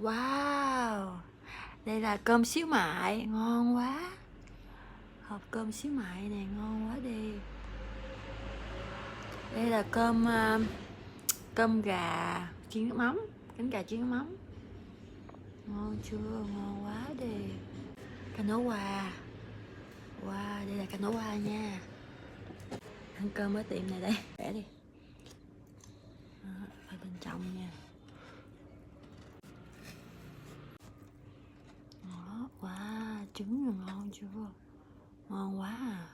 Wow, đây là cơm xíu mại, ngon quá. Hộp cơm xíu mại này ngon quá đi. Đây là cơm gà chiên nước mắm, cánh gà chiên nước mắm. Ngon chưa? Ngon quá đi. Canh nấu qua. Wow, đây là canh nấu qua nha. Ăn cơm ở tiệm này đây. Vẽ đi. Đó, ở bên trong nha. Đó, wow, trứng rồi ngon chưa? Ngon quá à.